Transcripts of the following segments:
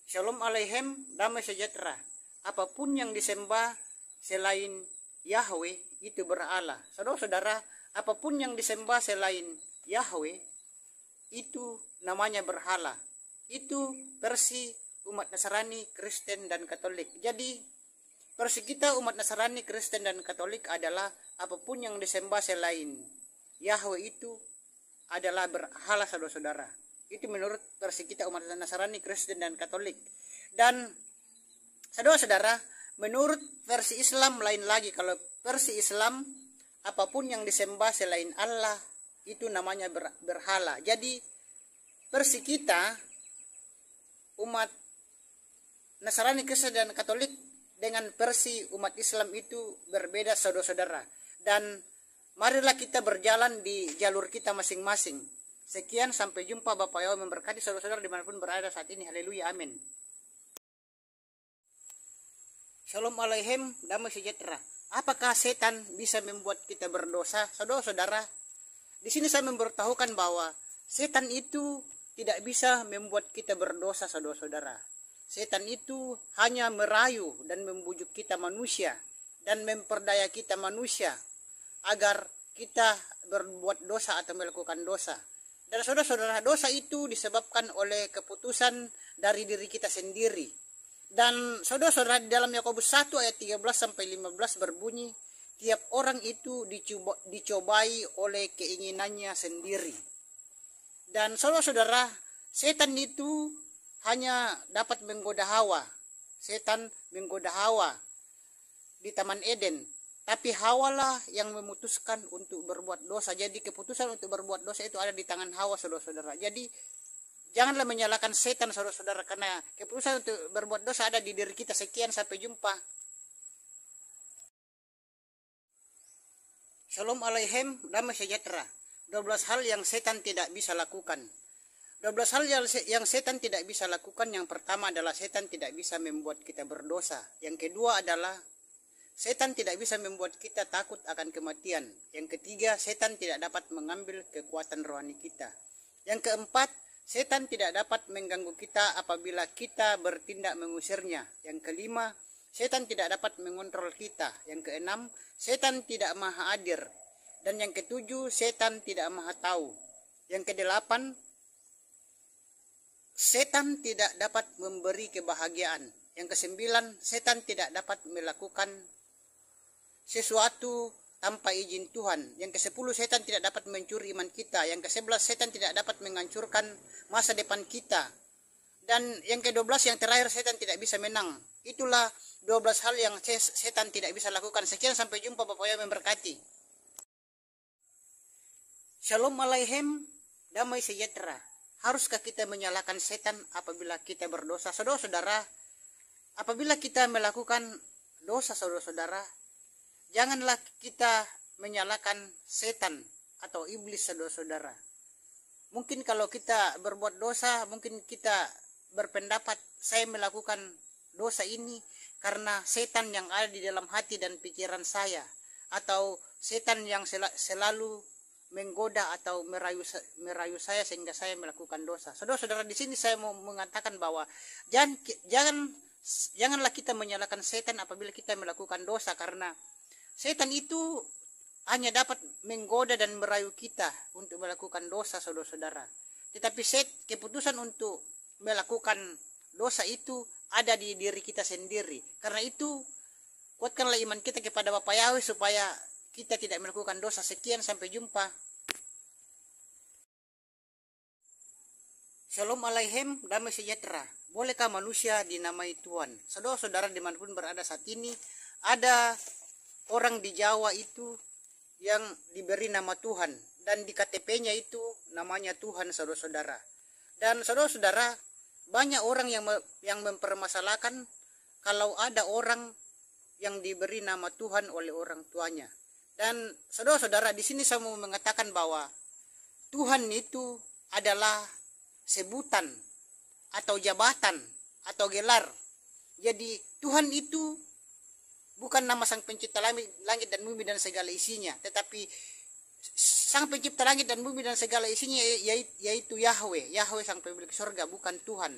Shalom Aleichem, damai sejahtera. Apapun yang disembah selain Yahweh itu berhala. Saudara-saudara, apapun yang disembah selain Yahweh itu namanya berhala. Itu versi umat Nasrani, Kristen, dan Katolik. Jadi versi kita umat Nasrani, Kristen, dan Katolik adalah apapun yang disembah selain Yahweh itu adalah berhala, saudara-saudara. Itu menurut versi kita umat Nasrani, Kristen, dan Katolik. Dan saudara-saudara, menurut versi Islam lain lagi. Kalau versi Islam, apapun yang disembah selain Allah itu namanya berhala. Jadi versi kita umat Nasrani, Kristen, dan Katolik dengan versi umat Islam itu berbeda, saudara-saudara. Dan marilah kita berjalan di jalur kita masing-masing. Sekian, sampai jumpa. Bapak Yahweh memberkati saudara-saudara dimanapun berada saat ini. Haleluya, amin. Shalom Aleichem, damai sejahtera. Apakah setan bisa membuat kita berdosa? Saudara-saudara, di sini saya memberitahukan bahwa setan itu tidak bisa membuat kita berdosa, saudara-saudara. Setan itu hanya merayu dan membujuk kita manusia dan memperdaya kita manusia agar kita berbuat dosa atau melakukan dosa. Dan saudara-saudara, dosa itu disebabkan oleh keputusan dari diri kita sendiri. Dan saudara-saudara, di dalam Yakobus 1 ayat 13 sampai 15 berbunyi, tiap orang itu dicobai oleh keinginannya sendiri. Dan saudara-saudara, setan itu hanya dapat menggoda Hawa. Setan menggoda Hawa di Taman Eden. Tapi Hawa lah yang memutuskan untuk berbuat dosa. Jadi keputusan untuk berbuat dosa itu ada di tangan Hawa, saudara-saudara. Jadi janganlah menyalahkan setan, saudara-saudara, karena keputusan untuk berbuat dosa ada di diri kita. Sekian, sampai jumpa. Shalom Aleichem, damai sejahtera. 12 hal yang setan tidak bisa lakukan. 12 hal yang setan tidak bisa lakukan. Yang pertama adalah setan tidak bisa membuat kita berdosa. Yang kedua adalah setan tidak bisa membuat kita takut akan kematian. Yang ketiga, setan tidak dapat mengambil kekuatan rohani kita. Yang keempat, setan tidak dapat mengganggu kita apabila kita bertindak mengusirnya. Yang kelima, setan tidak dapat mengontrol kita. Yang keenam, setan tidak maha adil. Dan yang ketujuh, setan tidak maha tahu. Yang kedelapan, setan tidak dapat memberi kebahagiaan. Yang kesembilan, setan tidak dapat melakukan sesuatu tanpa izin Tuhan. Yang ke-10, setan tidak dapat mencuri iman kita. Yang ke-11, setan tidak dapat menghancurkan masa depan kita. Dan yang ke-12, yang terakhir, setan tidak bisa menang. Itulah 12 hal yang setan tidak bisa lakukan. Sekian, sampai jumpa. Bapak Yahweh memberkati. Shalom Aleichem, damai sejahtera. Haruskah kita menyalahkan setan apabila kita berdosa? Saudara-saudara, apabila kita melakukan dosa, saudara-saudara, janganlah kita menyalahkan setan atau iblis, saudara-saudara. Mungkin kalau kita berbuat dosa, mungkin kita berpendapat saya melakukan dosa ini karena setan yang ada di dalam hati dan pikiran saya, atau setan yang selalu menggoda atau merayu saya sehingga saya melakukan dosa. Saudara-saudara, di sini saya mau mengatakan bahwa janganlah kita menyalahkan setan apabila kita melakukan dosa, karena setan itu hanya dapat menggoda dan merayu kita untuk melakukan dosa, saudara-saudara. Tetapi keputusan untuk melakukan dosa itu ada di diri kita sendiri. Karena itu, kuatkanlah iman kita kepada Bapak Yahweh supaya kita tidak melakukan dosa. Sekian, sampai jumpa. Shalom Aleichem, damai sejahtera. Bolehkah manusia dinamai Tuhan? Saudara-saudara dimanapun berada saat ini, ada orang di Jawa itu yang diberi nama Tuhan, dan di KTP-nya itu namanya Tuhan, saudara-saudara. Dan saudara-saudara, banyak orang yang mempermasalahkan kalau ada orang yang diberi nama Tuhan oleh orang tuanya. Dan saudara-saudara, di sini saya mau mengatakan bahwa Tuhan itu adalah sebutan atau jabatan atau gelar. Jadi Tuhan itu bukan nama Sang Pencipta langit dan bumi dan segala isinya, tetapi Sang Pencipta langit dan bumi dan segala isinya yaitu Yahweh. Yahweh Sang Pemilik surga, bukan Tuhan.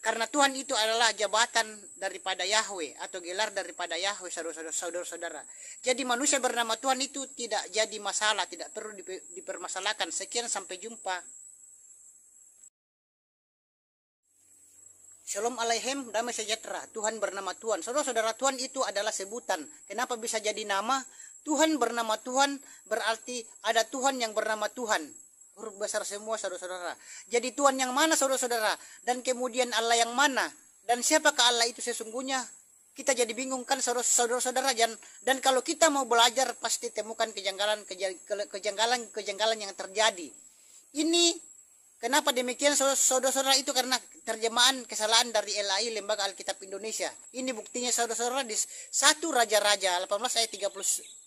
Karena Tuhan itu adalah jabatan daripada Yahweh atau gelar daripada Yahweh, saudara-saudara. Jadi manusia bernama Tuhan itu tidak jadi masalah, tidak perlu dipermasalahkan. Sekian, sampai jumpa. Shalom Aleichem, damai sejahtera. Tuhan bernama Tuhan. Saudara-saudara, Tuhan itu adalah sebutan. Kenapa bisa jadi nama? Tuhan bernama Tuhan berarti ada Tuhan yang bernama Tuhan. Huruf besar semua, saudara-saudara. Jadi Tuhan yang mana, saudara-saudara? Dan kemudian Allah yang mana? Dan siapakah Allah itu sesungguhnya? Kita jadi bingung kan, saudara-saudara. Dan kalau kita mau belajar, pasti temukan kejanggalan yang terjadi. Ini kenapa demikian, saudara-saudara? Itu karena terjemahan kesalahan dari LAI, Lembaga Alkitab Indonesia. Ini buktinya, saudara-saudara, di 1 Raja-Raja 18 ayat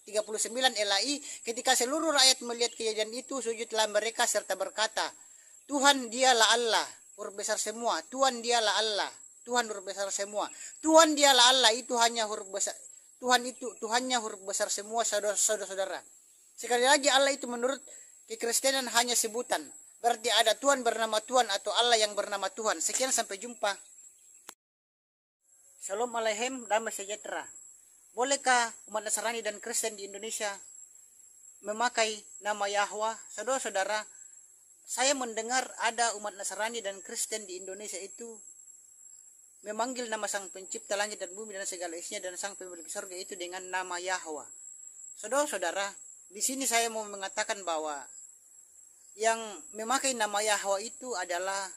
39 LAI, ketika seluruh rakyat melihat kejadian itu, sujudlah mereka serta berkata, Tuhan dialah Allah, huruf besar semua. Tuhan dialah Allah, Tuhan huruf besar semua. Tuhan dialah Allah, itu hanya huruf besar. Tuhannya huruf besar semua, saudara-saudara. Sekali lagi, Allah itu menurut kekristenan hanya sebutan. Berarti ada Tuhan bernama Tuhan atau Allah yang bernama Tuhan. Sekian, sampai jumpa. Shalom Aleichem, damai sejahtera. Bolehkah umat Nasrani dan Kristen di Indonesia memakai nama Yahweh? Saudara-saudara, saya mendengar ada umat Nasrani dan Kristen di Indonesia itu memanggil nama Sang Pencipta langit dan bumi dan segala isinya dan Sang Pemilik surga itu dengan nama Yahweh. Saudara-saudara, di sini saya mau mengatakan bahwa yang memakai nama Yahweh itu adalah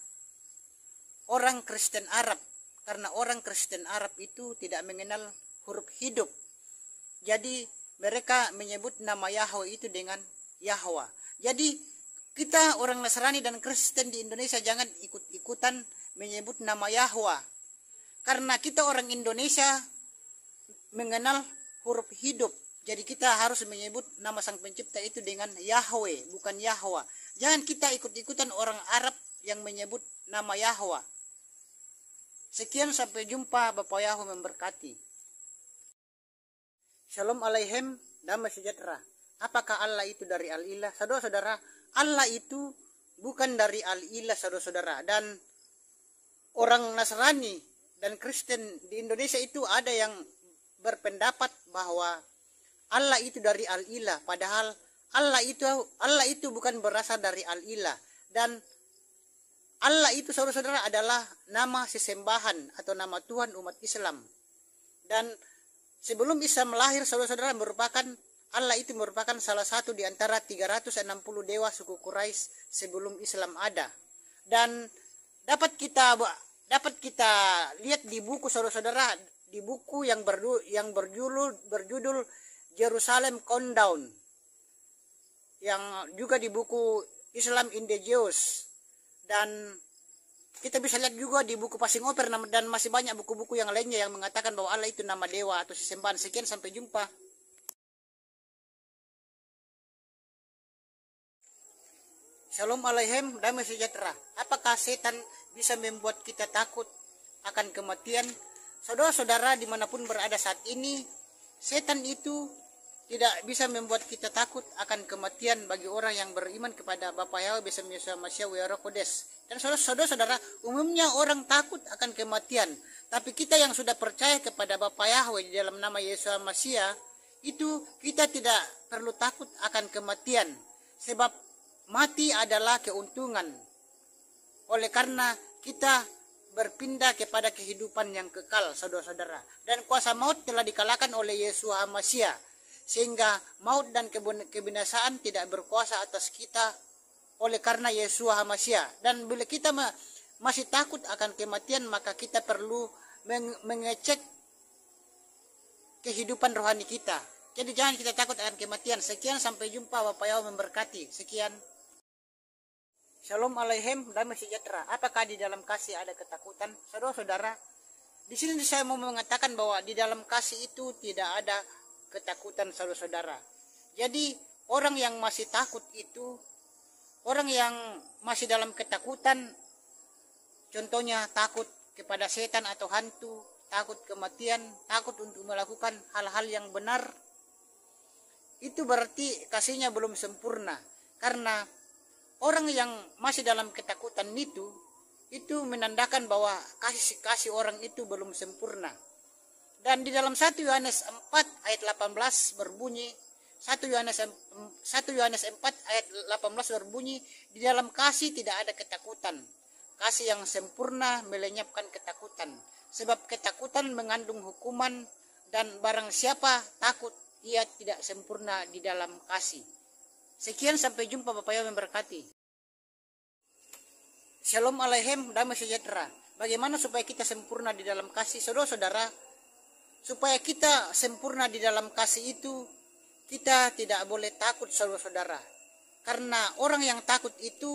orang Kristen Arab, karena orang Kristen Arab itu tidak mengenal huruf hidup. Jadi mereka menyebut nama Yahweh itu dengan Yahweh. Jadi kita orang Nasrani dan Kristen di Indonesia jangan ikut-ikutan menyebut nama Yahweh. Karena kita orang Indonesia mengenal huruf hidup. Jadi kita harus menyebut nama Sang Pencipta itu dengan Yahweh, bukan Yahweh. Jangan kita ikut-ikutan orang Arab yang menyebut nama Yahweh. Sekian, sampai jumpa. Bapak Yahweh memberkati. Shalom Aleichem, damai sejahtera. Apakah Allah itu dari Al-Ilah? Saudara-saudara, Allah itu bukan dari Al-Ilah, saudara-saudara. Dan orang Nasrani dan Kristen di Indonesia itu ada yang berpendapat bahwa Allah itu dari Al-Ilah. Padahal Allah itu bukan berasal dari Al-Ilah. Dan Allah itu, saudara-saudara, adalah nama sesembahan atau nama Tuhan umat Islam. Dan sebelum Islam lahir, saudara-saudara, Allah itu merupakan salah satu di antara 360 dewa suku Quraisy sebelum Islam ada. Dan dapat kita lihat di buku, saudara-saudara, di buku yang berjudul Jerusalem Countdown, yang juga di buku Islam in the Jews. Dan kita bisa lihat juga di buku Passing Over dan masih banyak buku-buku yang lainnya yang mengatakan bahwa Allah itu nama dewa atau sesembahan. Sekian, sampai jumpa. Shalom Aleichem, damai sejahtera. Apakah setan bisa membuat kita takut akan kematian? Saudara-saudara, dimanapun berada saat ini, setan itu tidak bisa membuat kita takut akan kematian bagi orang yang beriman kepada Bapa Yahweh beserta Yesus Masya Roh Kudus. Dan saudara-saudara, umumnya orang takut akan kematian. Tapi kita yang sudah percaya kepada Bapa Yahweh di dalam nama Yesus Masya, itu kita tidak perlu takut akan kematian. Sebab mati adalah keuntungan. Oleh karena kita berpindah kepada kehidupan yang kekal, saudara-saudara. Dan kuasa maut telah dikalahkan oleh Yesus Masya. Sehingga maut dan kebinasaan tidak berkuasa atas kita oleh karena Yesus Masya. Dan bila kita masih takut akan kematian, maka kita perlu mengecek kehidupan rohani kita. Jadi jangan kita takut akan kematian. Sekian, sampai jumpa. Bapak Yahweh memberkati. Sekian. Shalom Aleichem, damai sejahtera. Apakah di dalam kasih ada ketakutan? Saudara-saudara, di sini saya mau mengatakan bahwa di dalam kasih itu tidak ada ketakutan, saudara-saudara. Jadi orang yang masih takut itu, orang yang masih dalam ketakutan, contohnya takut kepada setan atau hantu, takut kematian, takut untuk melakukan hal-hal yang benar, itu berarti kasihnya belum sempurna. Karena orang yang masih dalam ketakutan itu menandakan bahwa kasih orang itu belum sempurna. Dan di dalam 1 Yohanes 4 ayat 18 berbunyi, 1 Yohanes 4 ayat 18 berbunyi, di dalam kasih tidak ada ketakutan. Kasih yang sempurna melenyapkan ketakutan. Sebab ketakutan mengandung hukuman, dan barang siapa takut, ia tidak sempurna di dalam kasih. Sekian, sampai jumpa. Bapak yang memberkati. Shalom Aleichem, damai sejahtera. Bagaimana supaya kita sempurna di dalam kasih? Saudara-saudara, supaya kita sempurna di dalam kasih itu, kita tidak boleh takut, saudara-saudara. Karena orang yang takut itu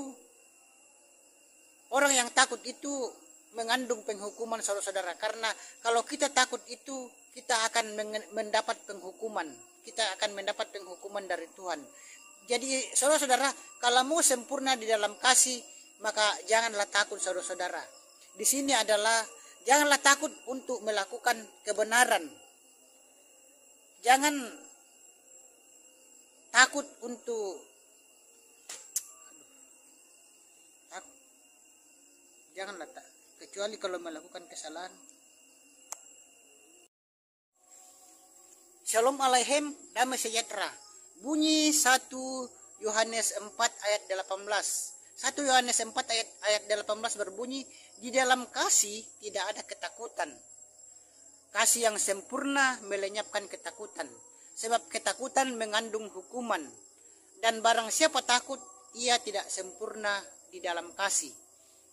mengandung penghukuman, saudara-saudara. Karena kalau kita takut itu, kita akan mendapat penghukuman. Kita akan mendapat penghukuman dari Tuhan. Jadi saudara-saudara, kalau mau sempurna di dalam kasih, maka janganlah takut, saudara-saudara. Di sini adalah janganlah takut untuk melakukan kebenaran. Jangan takut untuk janganlah kecuali kalau melakukan kesalahan. Shalom Aleichem, damai sejahtera. Bunyi 1 Yohanes 4 ayat 18. 1 Yohanes 4 ayat 18 berbunyi, di dalam kasih tidak ada ketakutan. Kasih yang sempurna melenyapkan ketakutan. Sebab ketakutan mengandung hukuman. Dan barang siapa takut, ia tidak sempurna di dalam kasih.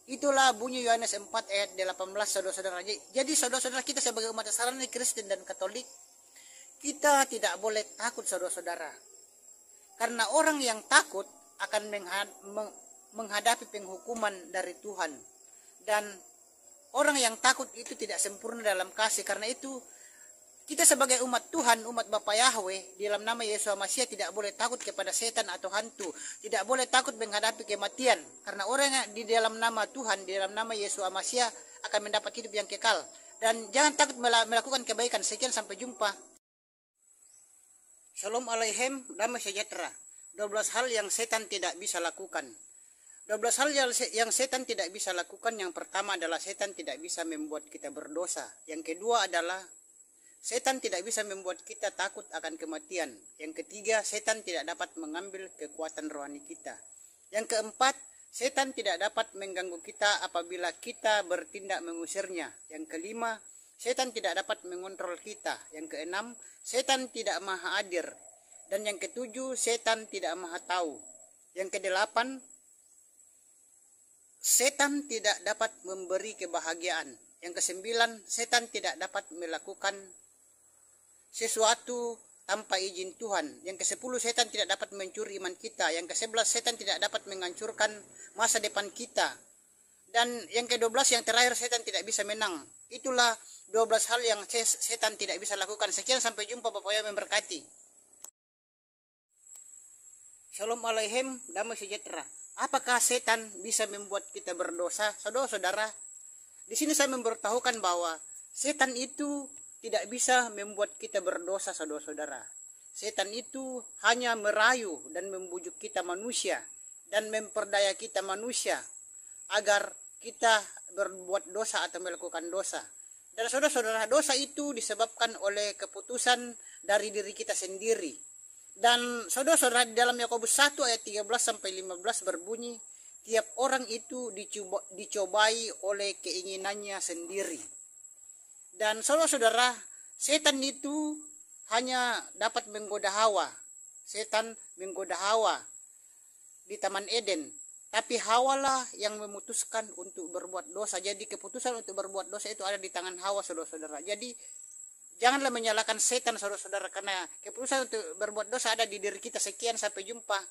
Itulah bunyi Yohanes 4 ayat 18, saudara-saudara. Jadi saudara-saudara, kita sebagai umat Nasrani, Kristen dan Katolik, kita tidak boleh takut, saudara-saudara. Karena orang yang takut akan menghadapi penghukuman dari Tuhan. Dan orang yang takut itu tidak sempurna dalam kasih. Karena itu kita sebagai umat Tuhan, umat Bapa Yahweh, di dalam nama Yesus Masiah tidak boleh takut kepada setan atau hantu. Tidak boleh takut menghadapi kematian. Karena orang yang di dalam nama Tuhan, di dalam nama Yesus Masiah akan mendapat hidup yang kekal. Dan jangan takut melakukan kebaikan. Sekian, sampai jumpa. Shalom Aleichem, damai sejahtera. 12 hal yang setan tidak bisa lakukan. 12 hal yang setan tidak bisa lakukan. Yang pertama adalah setan tidak bisa membuat kita berdosa. Yang kedua adalah setan tidak bisa membuat kita takut akan kematian. Yang ketiga, setan tidak dapat mengambil kekuatan rohani kita. Yang keempat, setan tidak dapat mengganggu kita apabila kita bertindak mengusirnya. Yang kelima, setan tidak dapat mengontrol kita. Yang keenam, setan tidak maha adil. Dan yang ketujuh, setan tidak maha tahu. Yang kedelapan, setan tidak dapat memberi kebahagiaan. Yang kesembilan, setan tidak dapat melakukan sesuatu tanpa izin Tuhan. Yang ke-10, setan tidak dapat mencuri iman kita. Yang ke-11, setan tidak dapat menghancurkan masa depan kita. Dan yang ke-12, yang terakhir, setan tidak bisa menang. Itulah 12 hal yang setan tidak bisa lakukan. Sekian, sampai jumpa. Bapak yang memberkati. Shalom Aleichem, damai sejahtera. Apakah setan bisa membuat kita berdosa? Saudara-saudara, di sini saya memberitahukan bahwa setan itu tidak bisa membuat kita berdosa, saudara-saudara. Setan itu hanya merayu dan membujuk kita manusia dan memperdaya kita manusia agar kita berbuat dosa atau melakukan dosa. Dan saudara-saudara, dosa itu disebabkan oleh keputusan dari diri kita sendiri. Dan saudara-saudara, di dalam Yakobus 1 ayat 13 sampai 15 berbunyi, tiap orang itu dicobai oleh keinginannya sendiri. Dan saudara-saudara, setan itu hanya dapat menggoda Hawa. Setan menggoda Hawa di Taman Eden. Tapi Hawa lah yang memutuskan untuk berbuat dosa. Jadi keputusan untuk berbuat dosa itu ada di tangan Hawa, saudara-saudara. Jadi janganlah menyalahkan setan, saudara-saudara. Karena keputusan untuk berbuat dosa ada di diri kita. Sekian, sampai jumpa.